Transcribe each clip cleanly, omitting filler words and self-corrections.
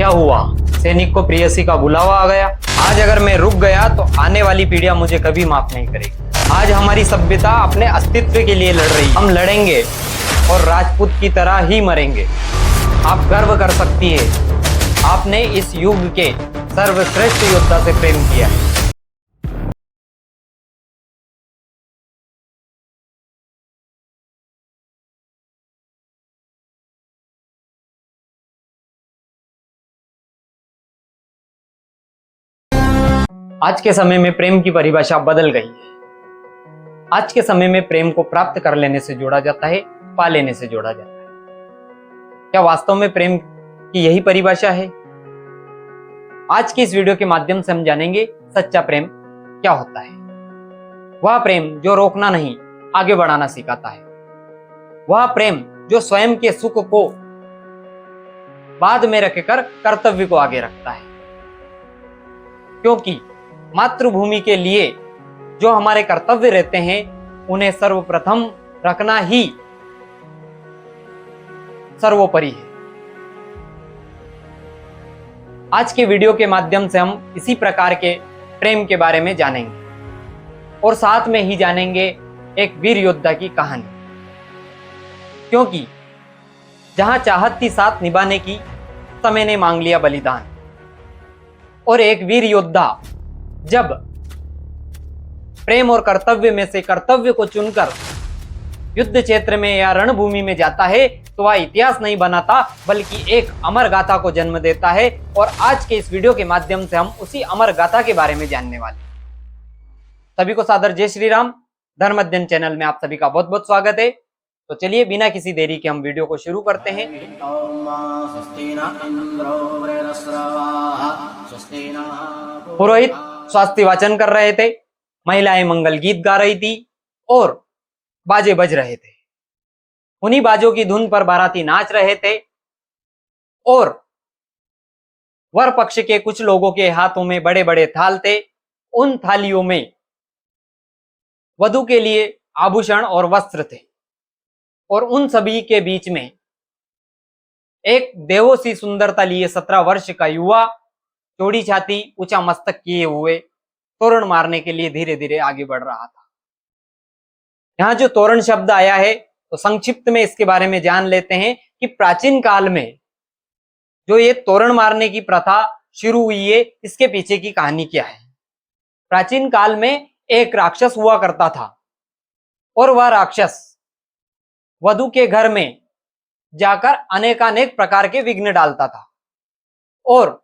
क्या हुआ? सैनिक को प्रेयसी का बुलावा आ गया। आज अगर मैं रुक गया तो आने वाली पीढ़ियां मुझे कभी माफ नहीं करेगी। आज हमारी सभ्यता अपने अस्तित्व के लिए लड़ रही है। हम लड़ेंगे और राजपूत की तरह ही मरेंगे। आप गर्व कर सकती है, आपने इस युग के सर्वश्रेष्ठ योद्धा से प्रेम किया है। आज के समय में प्रेम की परिभाषा बदल गई है। आज के समय में प्रेम को प्राप्त कर लेने से जोड़ा जाता है, पा लेने से जोड़ा जाता है। क्या वास्तव में प्रेम की यही परिभाषा है? आज की इस वीडियो के माध्यम से हम जानेंगे सच्चा प्रेम क्या होता है। वह प्रेम जो रोकना नहीं, आगे बढ़ाना सिखाता है। वह प्रेम जो स्वयं के सुख को बाद में रखकर कर्तव्य को आगे रखता है। क्योंकि मातृभूमि के लिए जो हमारे कर्तव्य रहते हैं, उन्हें सर्वप्रथम रखना ही सर्वोपरि है। आज के वीडियो के माध्यम से हम इसी प्रकार के प्रेम के बारे में जानेंगे और साथ में ही जानेंगे एक वीर योद्धा की कहानी। क्योंकि जहां चाहत थी साथ निभाने की, समय ने मांग लिया बलिदान। और एक वीर योद्धा जब प्रेम और कर्तव्य में से कर्तव्य को चुनकर युद्ध क्षेत्र में या रणभूमि में जाता है, तो वह इतिहास नहीं बनाता बल्कि एक अमर गाथा को जन्म देता है। और आज के इस वीडियो के माध्यम से हम उसी अमर गाथा के बारे में जानने वाले हैं। सभी को सादर जय श्री राम। धर्म अध्ययन चैनल में आप सभी का बहुत बहुत स्वागत है। तो चलिए बिना किसी देरी के हम वीडियो को शुरू करते हैं। पुरोहित स्वास्थ्य वाचन कर रहे थे, महिलाएं मंगल गीत गा रही थी और बाजे बज रहे थे। उन्हीं बाजों की धुन पर बाराती नाच रहे थे और वर पक्ष के कुछ लोगों के हाथों में बड़े बड़े थाल थे। उन थालियों में वधू के लिए आभूषण और वस्त्र थे। और उन सभी के बीच में एक देवों सी सुंदरता लिए 17 वर्ष का युवा, चौड़ी छाती, ऊंचा मस्तक किए हुए, तोरण मारने के लिए धीरे धीरे आगे बढ़ रहा था। यहाँ जो तोरण शब्द आया है, तो संक्षिप्त में इसके बारे में जान लेते हैं कि प्राचीन काल में जो ये तोरण मारने की प्रथा शुरू हुई है, इसके पीछे की कहानी क्या है। प्राचीन काल में एक राक्षस हुआ करता था और वह राक्षस वधू के घर में जाकर अनेकानेक प्रकार के विघ्न डालता था और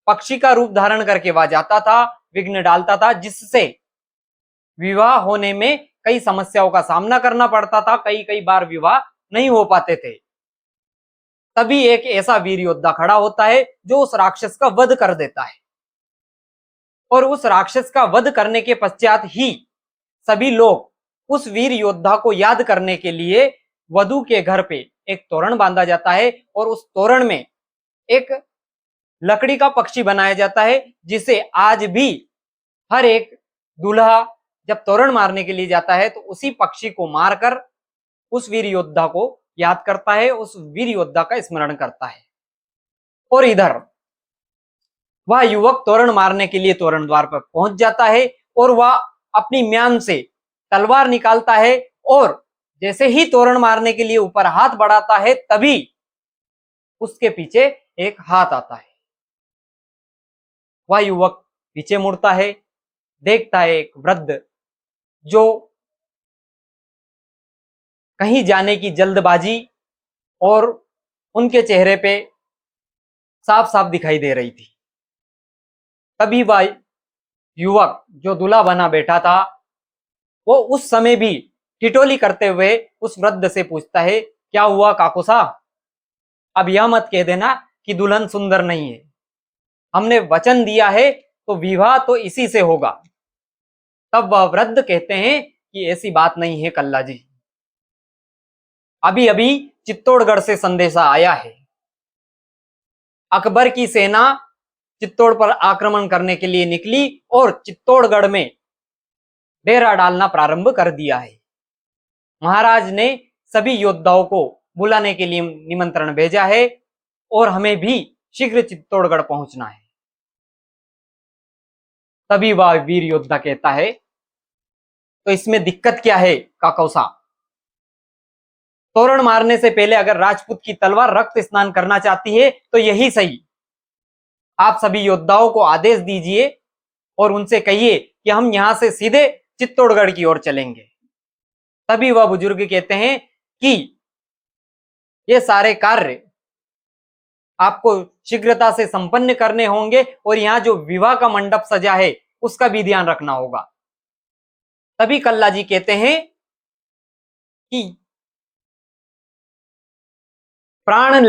पक्षी का रूप धारण करके वह जाता था, विघ्न डालता था, जिससे विवाह होने में कई समस्याओं का सामना करना पड़ता था। कई कई बार विवाह नहीं हो पाते थे। तभी एक ऐसा वीर योद्धा खड़ा होता है जो उस राक्षस का वध कर देता है। और उस राक्षस का वध करने के पश्चात ही सभी लोग उस वीर योद्धा को याद करने के लिए वधू के घर पे एक तोरण बांधा जाता है और उस तोरण में एक लकड़ी का पक्षी बनाया जाता है, जिसे आज भी हर एक दूल्हा जब तोरण मारने के लिए जाता है तो उसी पक्षी को मारकर उस वीर योद्धा को याद करता है, उस वीर योद्धा का स्मरण करता है। और इधर वह युवक तोरण मारने के लिए तोरण द्वार पर पहुंच जाता है और वह अपनी म्यान से तलवार निकालता है और जैसे ही तोरण मारने के लिए ऊपर हाथ बढ़ाता है, तभी उसके पीछे एक हाथ आता है। वह युवक पीछे मुड़ता है, देखता है एक वृद्ध जो कहीं जाने की जल्दबाजी और उनके चेहरे पे साफ साफ दिखाई दे रही थी। तभी वह युवक जो दूल्हा बना बैठा था, वो उस समय भी ठिठोली करते हुए उस वृद्ध से पूछता है, क्या हुआ काकू साहब? अब यह मत कह देना कि दुल्हन सुंदर नहीं है। हमने वचन दिया है तो विवाह तो इसी से होगा। तब वह वृद्ध कहते हैं कि ऐसी बात नहीं है कल्ला जी, अभी अभी चित्तौड़गढ़ से संदेशा आया है। अकबर की सेना चित्तौड़ पर आक्रमण करने के लिए निकली और चित्तौड़गढ़ में डेरा डालना प्रारंभ कर दिया है। महाराज ने सभी योद्धाओं को बुलाने के लिए निमंत्रण भेजा है और हमें भी शीघ्र चित्तौड़गढ़ पहुंचना है। तभी वह वीर योद्धा कहता है, तो इसमें दिक्कत क्या है काकौसा? तोरण मारने से पहले अगर राजपूत की तलवार रक्त स्नान करना चाहती है तो यही सही। आप सभी योद्धाओं को आदेश दीजिए और उनसे कहिए कि हम यहां से सीधे चित्तौड़गढ़ की ओर चलेंगे। तभी वह बुजुर्ग कहते हैं कि ये सारे कार्य आपको शीघ्रता से संपन्न करने होंगे और यहाँ जो विवाह का मंडप सजा है उसका भी ध्यान रखना होगा। तभी कल्ला जी कहते हैं कि प्राण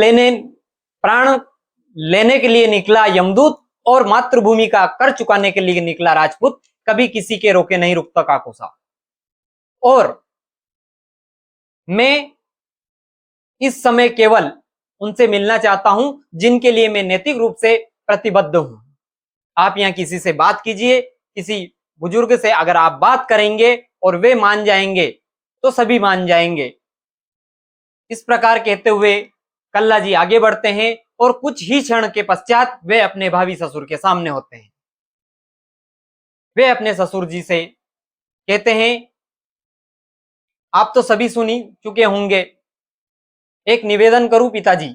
लेने के लिए निकला यमदूत और मातृभूमि का कर चुकाने के लिए निकला राजपूत, कभी किसी के रोके नहीं रुकता काकोसा। और मैं इस समय केवल उनसे मिलना चाहता हूं जिनके लिए मैं नैतिक रूप से प्रतिबद्ध हूं। आप यहां किसी से बात कीजिए, किसी बुजुर्ग से अगर आप बात करेंगे और वे मान जाएंगे तो सभी मान जाएंगे। इस प्रकार कहते हुए कल्ला जी आगे बढ़ते हैं और कुछ ही क्षण के पश्चात वे अपने भावी ससुर के सामने होते हैं। वे अपने ससुर जी से कहते हैं, आप तो सभी सुन ही चुके होंगे, एक निवेदन करूं पिताजी।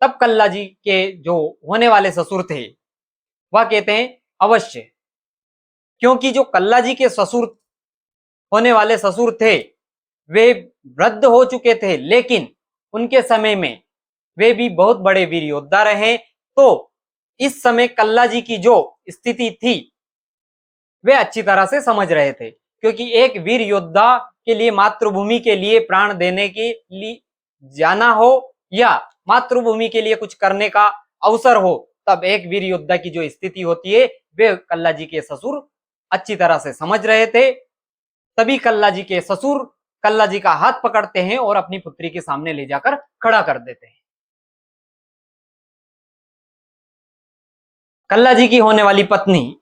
तब कल्ला जी के जो होने वाले ससुर थे वह कहते हैं, अवश्य, क्योंकि जो कल्ला जी के ससुर होने वाले ससुर थे वे वृद्ध हो चुके थे, लेकिन उनके समय में वे भी बहुत बड़े वीर योद्धा रहे। तो इस समय कल्ला जी की जो स्थिति थी वे अच्छी तरह से समझ रहे थे, क्योंकि एक वीर योद्धा के लिए मातृभूमि के लिए प्राण देने के लिए जाना हो या मातृभूमि के लिए कुछ करने का अवसर हो, तब एक वीर योद्धा की जो स्थिति होती है वे कल्ला जी के ससुर अच्छी तरह से समझ रहे थे। तभी कल्ला जी के ससुर कल्ला जी का हाथ पकड़ते हैं और अपनी पुत्री के सामने ले जाकर खड़ा कर देते हैं। कल्ला जी की होने वाली पत्नी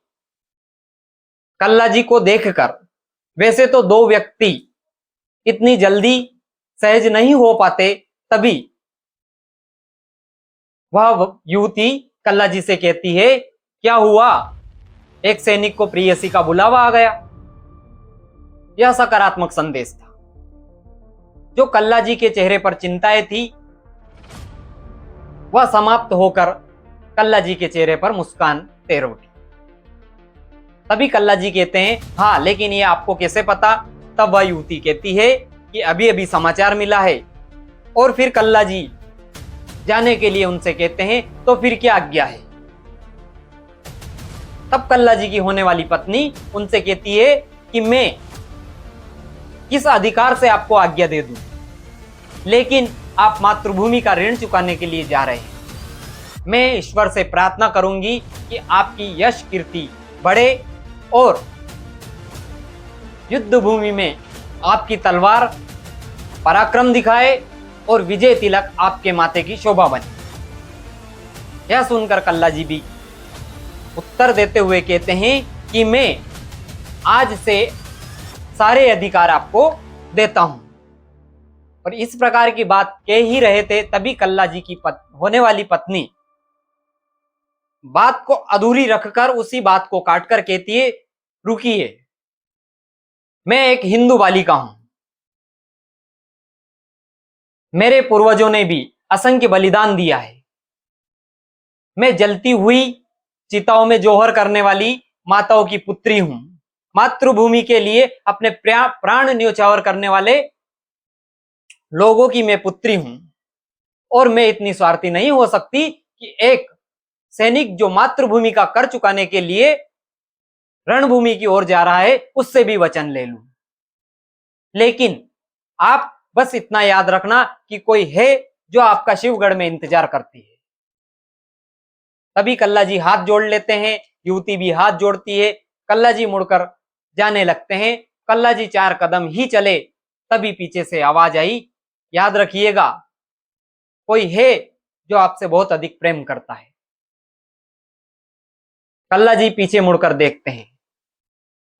कल्ला जी को देखकर, वैसे तो दो व्यक्ति इतनी जल्दी सहज नहीं हो पाते, तभी वह युवती कल्ला जी से कहती है, क्या हुआ? एक सैनिक को प्रेयसी का बुलावा आ गया। यह सकारात्मक संदेश था। जो कल्ला जी के चेहरे पर चिंताएं थी वह समाप्त होकर कल्ला जी के चेहरे पर मुस्कान तैर उठी। तभी कल्ला जी कहते हैं, हाँ लेकिन ये आपको कैसे पता? तब वह युवती कहती है कि अभी अभी समाचार मिला है। और फिर कल्ला जी जाने के लिए उनसे कहते हैं, तो फिर क्या आज्ञा है? तब कल्ला जी की होने वाली पत्नी उनसे कहती है कि मैं किस अधिकार से आपको आज्ञा दे दूं, लेकिन आप मातृभूमि का ऋण चुकाने के लिए जा रहे हैं। मैं ईश्वर से प्रार्थना करूंगी कि आपकी यश कीर्ति बढ़े और युद्ध भूमि में आपकी तलवार पराक्रम दिखाए और विजय तिलक आपके माथे की शोभा बने। यह सुनकर कल्ला जी भी उत्तर देते हुए कहते हैं कि मैं आज से सारे अधिकार आपको देता हूं। और इस प्रकार की बात कह ही रहे थे, तभी कल्ला जी की होने वाली पत्नी बात को अधूरी रखकर उसी बात को काटकर कहती है, रुकिए, मैं एक हिंदू बालिका हूं। मेरे पूर्वजों ने भी असंख्य बलिदान दिया है। मैं जलती हुई चिताओं में जौहर करने वाली माताओं की पुत्री हूं। मातृभूमि के लिए अपने प्राण न्योछावर करने वाले लोगों की मैं पुत्री हूं। और मैं इतनी स्वार्थी नहीं हो सकती कि एक सैनिक जो मातृभूमि का कर चुकाने के लिए रणभूमि की ओर जा रहा है उससे भी वचन ले लूं। लेकिन आप बस इतना याद रखना कि कोई है जो आपका शिवगढ़ में इंतजार करती है। तभी कल्ला जी हाथ जोड़ लेते हैं, युवती भी हाथ जोड़ती है। कल्ला जी मुड़कर जाने लगते हैं। कल्ला जी 4 कदम ही चले, तभी पीछे से आवाज आई, याद रखिएगा कोई है जो आपसे बहुत अधिक प्रेम करता है। कल्ला जी पीछे मुड़कर देखते हैं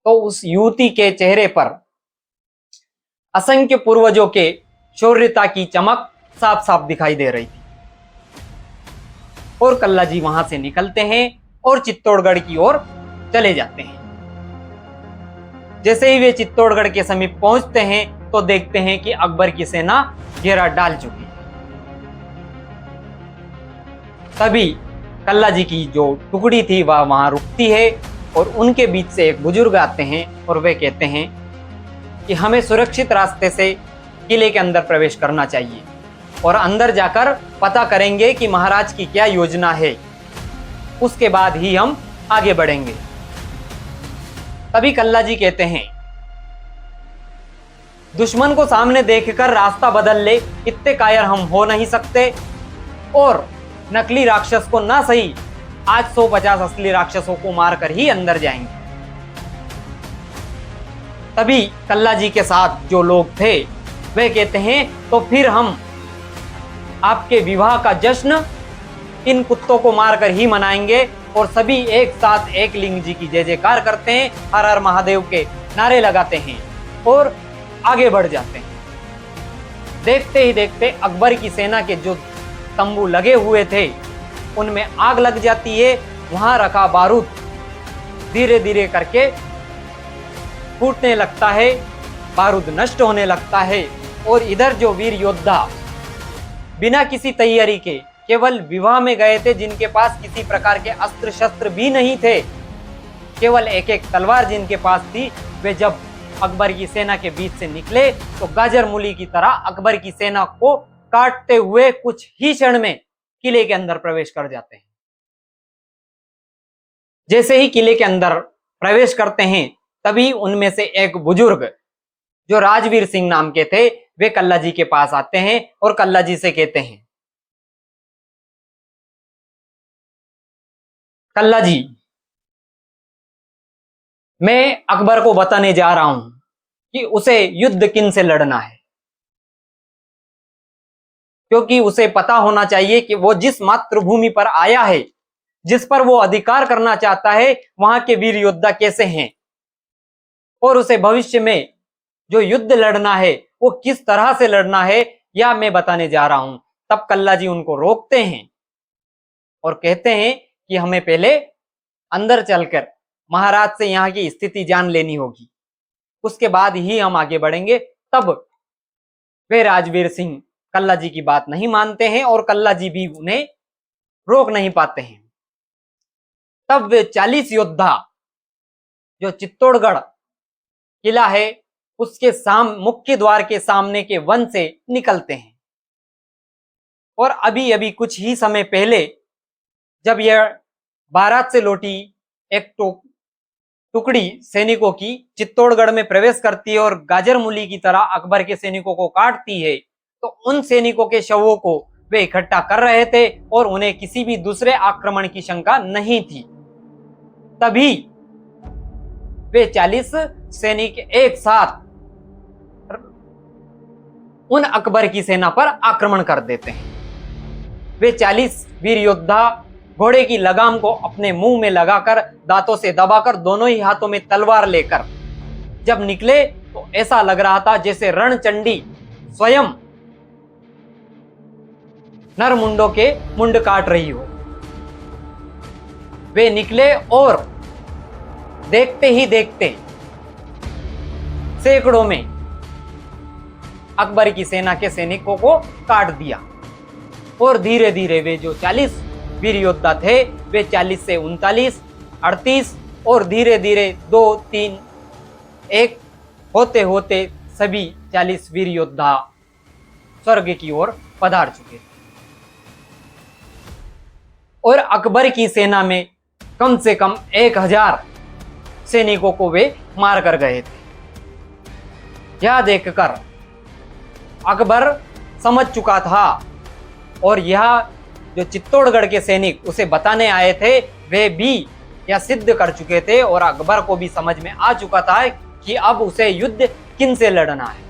तो उस युवती के चेहरे पर असंख्य पूर्वजों के शौर्यता की चमक साफ साफ दिखाई दे रही थी। और कल्ला जी वहां से निकलते हैं और चित्तौड़गढ़ की ओर चले जाते हैं। जैसे ही वे चित्तौड़गढ़ के समीप पहुंचते हैं तो देखते हैं कि अकबर की सेना घेरा डाल चुकी है। तभी कल्ला जी की जो टुकड़ी थी वह वहां रुकती है और उनके बीच से एक बुजुर्ग आते हैं और वे कहते हैं कि हमें सुरक्षित रास्ते से किले के अंदर प्रवेश करना चाहिए और अंदर जाकर पता करेंगे कि महाराज की क्या योजना है, उसके बाद ही हम आगे बढ़ेंगे। तभी कल्ला जी कहते हैं, दुश्मन को सामने देखकर रास्ता बदल ले, इतने कायर हम हो नहीं सकते, और नकली राक्षस को ना सही आज 150 असली राक्षसों को मारकर ही अंदर जाएंगे। तभी कल्ला जी के साथ जो लोग थे वे कहते हैं, तो फिर हम आपके विवाह का जश्न इन कुत्तों को मारकर ही मनाएंगे। और सभी एक साथ एक लिंग जी की जय जयकार करते हैं, हर हर महादेव के नारे लगाते हैं और आगे बढ़ जाते हैं। देखते ही देखते अकबर की सेना के जो तंबू लगे हुए थे उनमें आग लग जाती है। वहां रखा बारूद धीरे धीरे करके फूटने लगता है, बारूद नष्ट होने लगता है। और इधर जो वीर योद्धा बिना किसी तैयारी के केवल विवाह में गए थे, जिनके पास किसी प्रकार के अस्त्र शस्त्र भी नहीं थे, केवल एक एक तलवार जिनके पास थी, वे जब अकबर की सेना के बीच से निकले तो गाजर मूली की तरह अकबर की सेना को काटते हुए कुछ ही क्षण में किले के अंदर प्रवेश कर जाते हैं। जैसे ही किले के अंदर प्रवेश करते हैं तभी उनमें से एक बुजुर्ग जो राजवीर सिंह नाम के थे वे कल्ला जी के पास आते हैं और कल्ला जी से कहते हैं, कल्ला जी, मैं अकबर को बताने जा रहा हूं कि उसे युद्ध किन से लड़ना है, क्योंकि उसे पता होना चाहिए कि वो जिस मातृभूमि पर आया है, जिस पर वो अधिकार करना चाहता है, वहां के वीर योद्धा कैसे हैं और उसे भविष्य में जो युद्ध लड़ना है वो किस तरह से लड़ना है, या मैं बताने जा रहा हूं। तब कल्ला जी उनको रोकते हैं और कहते हैं कि हमें पहले अंदर चलकर महाराज से यहाँ की स्थिति जान लेनी होगी, उसके बाद ही हम आगे बढ़ेंगे। तब वे राजवीर सिंह कल्ला जी की बात नहीं मानते हैं और कल्ला जी भी उन्हें रोक नहीं पाते हैं। तब वे 40 योद्धा जो चित्तौड़गढ़ किला है उसके मुख्य द्वार के सामने के वन से निकलते हैं। और अभी अभी कुछ ही समय पहले जब यह बारात से लौटी एक टुकड़ी सैनिकों की चित्तौड़गढ़ में प्रवेश करती है और गाजर मूली की तरह अकबर के सैनिकों को काटती है, तो उन सैनिकों के शवों को वे इकट्ठा कर रहे थे और उन्हें किसी भी दूसरे आक्रमण की शंका नहीं थी। तभी वे 40 सैनिक एक साथ उन अकबर की सेना पर आक्रमण कर देते हैं। वे 40 वीर योद्धा घोड़े की लगाम को अपने मुंह में लगाकर दांतों से दबाकर दोनों ही हाथों में तलवार लेकर जब निकले तो ऐसा लग रहा था जैसे रणचंडी स्वयं नरमुंडों के मुंड काट रही हो। वे निकले और देखते ही देखते सैकड़ों में अकबर की सेना के सैनिकों को काट दिया और धीरे धीरे वे जो 40 वीर योद्धा थे वे 40 से 39, 38 और धीरे धीरे 2, 3, 1 होते होते सभी 40 वीर योद्धा स्वर्ग की ओर पधार चुके थे। और अकबर की सेना में कम से कम 1000 सैनिकों को वे मार कर गए थे। यह देखकर अकबर समझ चुका था और यह जो चित्तौड़गढ़ के सैनिक उसे बताने आए थे वे भी यह सिद्ध कर चुके थे और अकबर को भी समझ में आ चुका था कि अब उसे युद्ध किन से लड़ना है,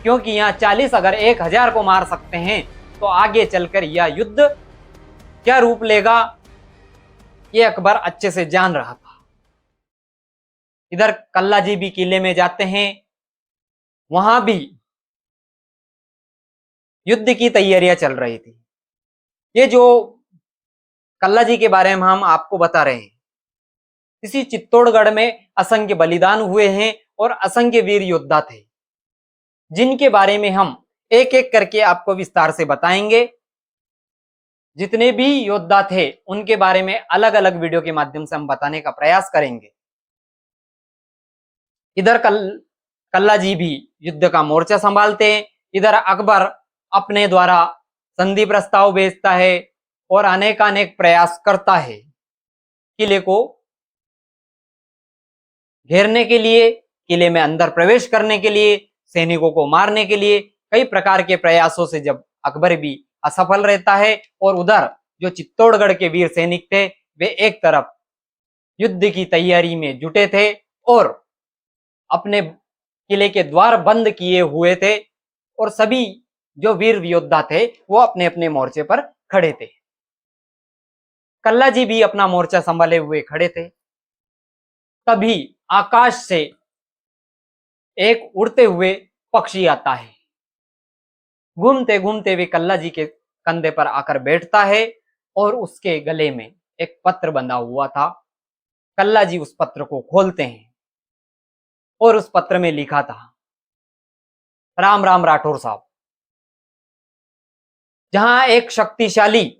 क्योंकि यहाँ 40 अगर 1000 को मार सकते हैं तो आगे चलकर यह युद्ध क्या रूप लेगा ये अकबर अच्छे से जान रहा था। इधर कल्ला जी भी किले में जाते हैं, वहां भी युद्ध की तैयारियां चल रही थी। ये जो कल्ला जी के बारे में हम आपको बता रहे हैं। इसी चित्तौड़गढ़ में असंख्य बलिदान हुए हैं और असंख्य वीर योद्धा थे, जिनके बारे में हम एक एक करके आपको विस्तार से बताएंगे। जितने भी योद्धा थे उनके बारे में अलग अलग वीडियो के माध्यम से हम बताने का प्रयास करेंगे। इधर कल्ला जी भी युद्ध का मोर्चा संभालते हैं, इधर अकबर अपने द्वारा संधि प्रस्ताव भेजता है और अनेकानेक प्रयास करता है किले को घेरने के लिए, किले में अंदर प्रवेश करने के लिए, सैनिकों को मारने के लिए। कई प्रकार के प्रयासों से जब अकबर भी असफल रहता है और उधर जो चित्तौड़गढ़ के वीर सैनिक थे वे एक तरफ युद्ध की तैयारी में जुटे थे और अपने किले के द्वार बंद किए हुए थे और सभी जो वीर योद्धा थे वो अपने अपने मोर्चे पर खड़े थे। कल्ला जी भी अपना मोर्चा संभाले हुए खड़े थे। तभी आकाश से एक उड़ते हुए पक्षी आता है, घूमते घूमते वे कल्ला जी के कंधे पर आकर बैठता है और उसके गले में एक पत्र बंधा हुआ था। कल्ला जी उस पत्र को खोलते हैं और उस पत्र में लिखा था, राम राम राठौर साहब, जहां एक शक्तिशाली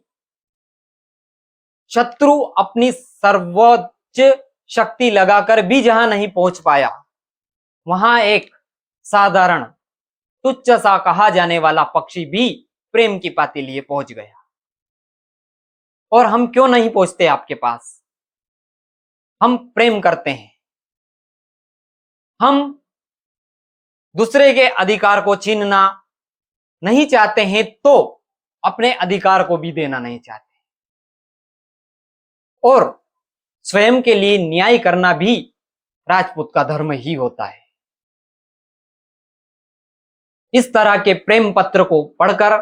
शत्रु अपनी सर्वोच्च शक्ति लगाकर भी जहां नहीं पहुंच पाया, वहां एक साधारण तुच्छ सा कहा जाने वाला पक्षी भी प्रेम की पाती लिए पहुंच गया। और हम क्यों नहीं पहुंचते आपके पास? हम प्रेम करते हैं, हम दूसरे के अधिकार को छीनना नहीं चाहते हैं तो अपने अधिकार को भी देना नहीं चाहते, और स्वयं के लिए न्याय करना भी राजपूत का धर्म ही होता है। इस तरह के प्रेम पत्र को पढ़कर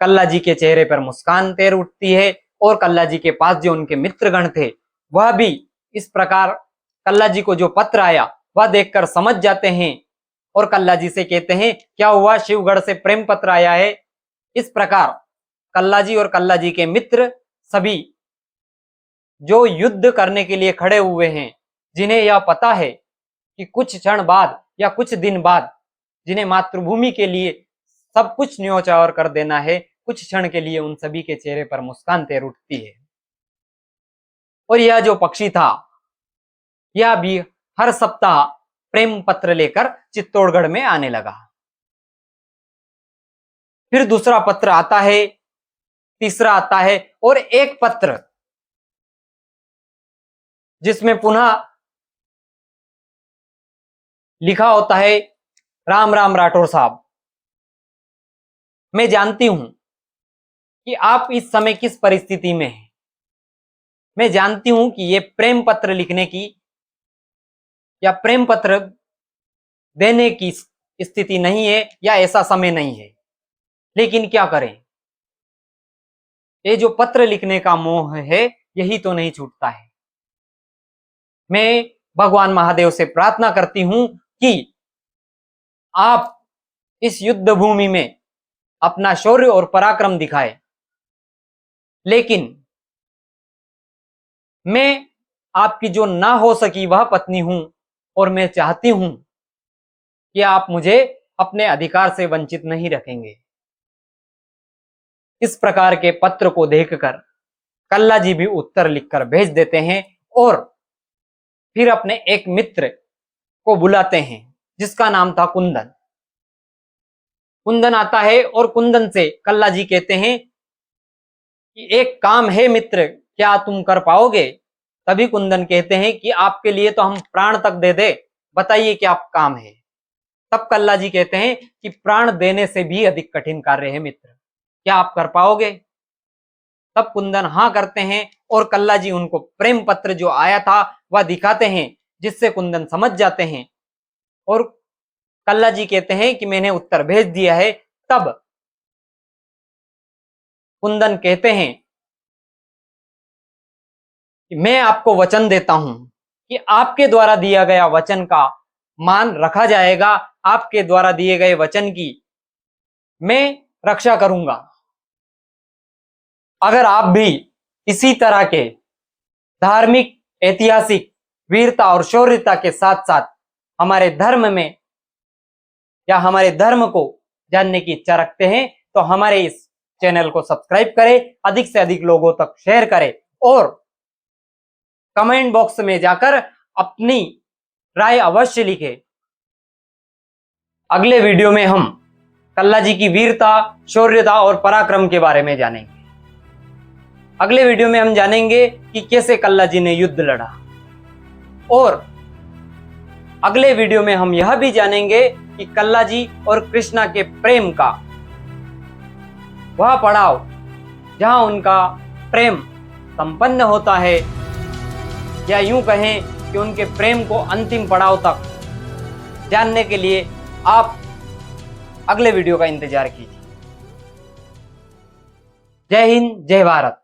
कल्ला जी के चेहरे पर मुस्कान तैर उठती है और कल्ला जी के पास जो उनके मित्रगण थे वह भी इस प्रकार कल्ला जी को जो पत्र आया वह देखकर समझ जाते हैं और कल्ला जी से कहते हैं, क्या हुआ, शिवगढ़ से प्रेम पत्र आया है। इस प्रकार कल्ला जी और कल्ला जी के मित्र सभी जो युद्ध करने के लिए खड़े हुए हैं, जिन्हें यह पता है कि कुछ क्षण बाद या कुछ दिन बाद जिन्हें मातृभूमि के लिए सब कुछ न्योछावर कर देना है, कुछ क्षण के लिए उन सभी के चेहरे पर मुस्कान तैर उठती है। और यह जो पक्षी था यह भी हर सप्ताह प्रेम पत्र लेकर चित्तौड़गढ़ में आने लगा। फिर दूसरा पत्र आता है, तीसरा आता है और एक पत्र जिसमें पुनः लिखा होता है, राम राम राठौर साहब, मैं जानती हूं कि आप इस समय किस परिस्थिति में हैं। मैं जानती हूं कि ये प्रेम पत्र लिखने की या प्रेम पत्र देने की स्थिति नहीं है या ऐसा समय नहीं है, लेकिन क्या करें, ये जो पत्र लिखने का मोह है यही तो नहीं छूटता है। मैं भगवान महादेव से प्रार्थना करती हूं कि आप इस युद्ध भूमि में अपना शौर्य और पराक्रम दिखाए, लेकिन मैं आपकी जो ना हो सकी वह पत्नी हूं और मैं चाहती हूं कि आप मुझे अपने अधिकार से वंचित नहीं रखेंगे। इस प्रकार के पत्र को देखकर कल्ला जी भी उत्तर लिखकर भेज देते हैं और फिर अपने एक मित्र को बुलाते हैं जिसका नाम था कुंदन। कुंदन आता है और कुंदन से कल्ला जी कहते हैं कि एक काम है मित्र, क्या तुम कर पाओगे? तभी कुंदन कहते हैं कि आपके लिए तो हम प्राण तक दे दे, बताइए क्या काम है। तब कल्ला जी कहते हैं कि प्राण देने से भी अधिक कठिन कार्य है मित्र, क्या आप कर पाओगे? तब कुंदन हाँ करते हैं और कल्ला जी उनको प्रेम पत्र जो आया था वह दिखाते हैं, जिससे कुंदन समझ जाते हैं और कल्ला जी कहते हैं कि मैंने उत्तर भेज दिया है। तब कुंदन कहते हैं कि मैं आपको वचन देता हूं कि आपके द्वारा दिया गया वचन का मान रखा जाएगा, आपके द्वारा दिए गए वचन की मैं रक्षा करूंगा। अगर आप भी इसी तरह के धार्मिक, ऐतिहासिक वीरता और शौर्यता के साथ साथ हमारे धर्म में या हमारे धर्म को जानने की इच्छा रखते हैं तो हमारे इस चैनल को सब्सक्राइब करें, अधिक से अधिक लोगों तक शेयर करें और कमेंट बॉक्स में जाकर अपनी राय अवश्य लिखें। अगले वीडियो में हम कल्ला जी की वीरता, शौर्यता और पराक्रम के बारे में जानेंगे। अगले वीडियो में हम जानेंगे कि कैसे कल्ला जी ने युद्ध लड़ा और अगले वीडियो में हम यह भी जानेंगे कि कल्ला जी और कृष्णा के प्रेम का वह पड़ाव जहां उनका प्रेम संपन्न होता है, या यूं कहें कि उनके प्रेम को अंतिम पड़ाव तक जानने के लिए आप अगले वीडियो का इंतजार कीजिए। जय हिंद, जय भारत।